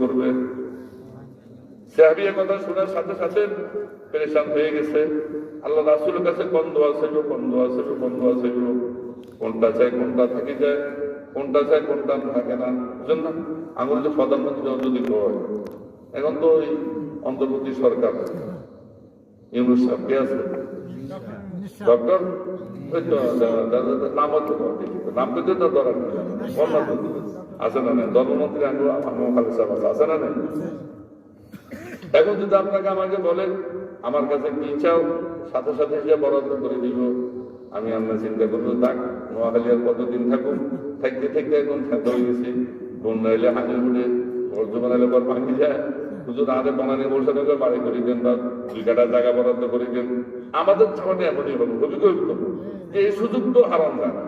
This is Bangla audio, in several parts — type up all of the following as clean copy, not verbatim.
করবে। সাহাবী এর কথা শোনার সাথে সাথে পেরেশান হয়ে গেছে। আল্লাহ রাসূলের কাছে কোন দোয়া চাইব, কোনটা চাই কোনটা থাকি যায়, কোনটা চাই কোনটা থাকে না। বুঝলেন না? আঙুল যে প্রধানমন্ত্রী যদি হয়, এখন তো ওই অন্তর্বর্তী সরকার ইউনূস সাহেব কে আছে, ডক্টর নাম হচ্ছে নাম পেতে তো দরকার আছে না নাই, ধর্মমন্ত্রী আছে না নাই। এখন যদি আপনাকে আমাকে বলেন আমার কাছে কি চাও, সাথে সাথে যে বরাদ্দ করে দিব, আমি আমরা চিন্তা করবো থাক নোয়াখালী আর কতদিন থাকুক, থাকতে থাকতে এখন খাদ্য হয়ে গেছি। বন্যা এলে হাজির উঠে বর্জ্য বানালে পর ভাঙি যায়, হুজুর আরে বানানি বলছেন বাড়ি করে দেন বা 2 কাঠা জায়গা বরাদ্দ করে দেন। আমাদের ছাড়াটা এমনই হলো, অভিজ্ঞ যে এই সুযোগ তো হারাম যায় না।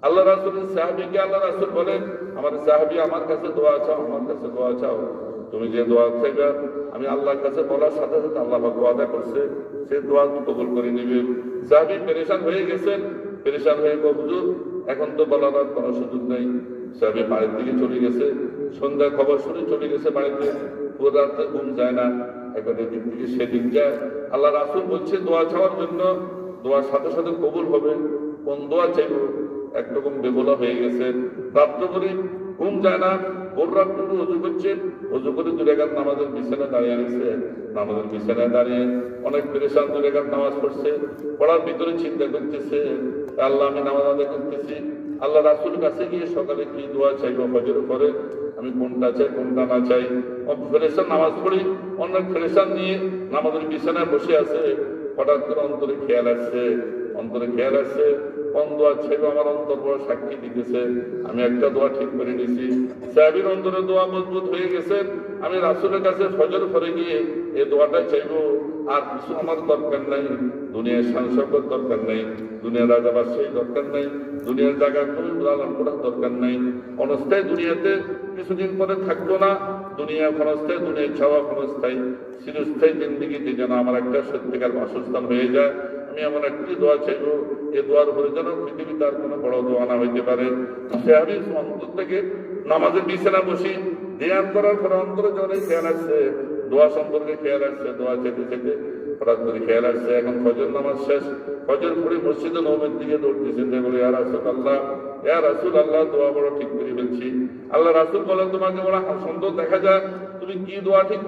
আল্লাহ রাসূলের সাহাবীকে আল্লাহ রাসূল বলেন, আমার সাহাবী আমার কাছে দোয়া চাও, আমার কাছে দোয়া চাও। তুমি যে দোয়া চাইবে আমি আল্লাহর কাছে বলার সাথে সাথে আল্লাহ পাক ওয়াদা করছে সে দোয়া কবুল করে নিবে। সাহাবী পেরেশান হয়ে গেছেন, পেরেশান হয়ে হুজুর এখন তো বলার আর কোনো সুযোগ নেই। সাহাবী বাড়ির দিকে চলে গেছে, সন্ধ্যা খবর শুনে চলে গেছে বাড়িতে, পুরো রাতে ঘুম যায় না, একবার এদিক থেকে সেদিক যায়। আল্লাহ রাসূল বলছে দোয়া চাওয়ার জন্য, দোয়ার সাথে সাথে কবুল হবে। কোন দোয়া চাইব একরকম বেবলা হয়ে গেছে, প্রাপ্ত করি ঘুম যায় না, ভোর রাত অজু করছে, অজু করে 2 রাকাত নামাজের বিছানায় দাঁড়িয়ে আছে, নামাজের বিছানায় দাঁড়িয়ে অনেক পেরেশান 2 রাকাত নামাজ পড়ছে, পড়ার ভিতরে চিন্তা করতেছে আল্লাহ আমি নামাজ আদায় করতেছি, আল্লাহ রাসূল কাছে গিয়ে সকালে কি দোয়া চাইব ফজরের পরে, আমি কোনটা চাই কোনটা না চাই। ফেরেশান নামাজ পড়ি অনেক ফেরেশান নিয়ে নামাজের বিছানায় বসে আছে, হঠাৎ করে অন্তরে খেয়াল আসছে কোন দোয়া ছিল আমার অন্তর বড় সাক্ষী দিতেছে, আমি একটা দোয়া ঠিক করে নিয়েছি। সাহাবীর অন্তরে দোয়া মজবুত হয়ে গেছে, আমি রাসূলের কাছে ফজর পরে গিয়ে এই দোয়াটা চাইবো, আর কিছু আমার দরকার নাই, দুনিয়ার শান-শওকত দরকার নাই, দুনিয়ার রাজা বাদশাহী দরকার নাই, দুনিয়ার জায়গা কোনো লালন করার দরকার নাই। ক্ষণস্থায়ী দুনিয়াতে কিছুদিন পরে থাকবো না, দুনিয়া ক্ষণস্থায়ী, দুনিয়ার ছাওয়া ক্ষণস্থায়ী, চিরস্থায়ী জিন্দেগিতে যেন আমার একটা সত্যিকার বাসস্থান হয়ে যায়। আমি এমন একটি দোয়া চাইব, এই দোয়ার উপরে যেন পৃথিবীতে আর কোনো বড় দোয়া না হইতে পারে। সাহাবী অন্তর থেকে নামাজের বিছানা বসি ধ্যান করার পর অন্তরে যখন খেয়াল আসছে, দোয়া সম্পর্কে খেয়াল আসছে, দোয়া চাইতে চাইতে হঠাৎ করে খেয়াল আসছে এখন ফজর নামাজ শেষ, ফজর পড়ে মসজিদে নববীর দিকে দৌড়তেছেন, যে বলে ইয়া রাসূলুল্লাহ, ইয়া রাসূলুল্লাহ দোয়া বড় ঠিক করে ফেলছি। আল্লাহ রাসূল বলেন তোমাকে বড় সুন্দর দেখা যায়, তুমি কি দোয়া ঠিক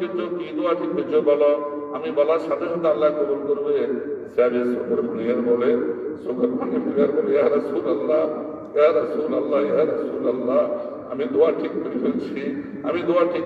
করছো বলো, আমি বলার সাথে সাথে আল্লাহ কবুল করবে। সাহাবী সুবহান ফিরিয়ার বলে ইয়া রাসূলুল্লাহ, ইয়া রাসূলুল্লাহ, ইয়া রাসূলুল্লাহ, আমি দোয়া ঠিক করে ফেলছি, আমি দোয়া ঠিক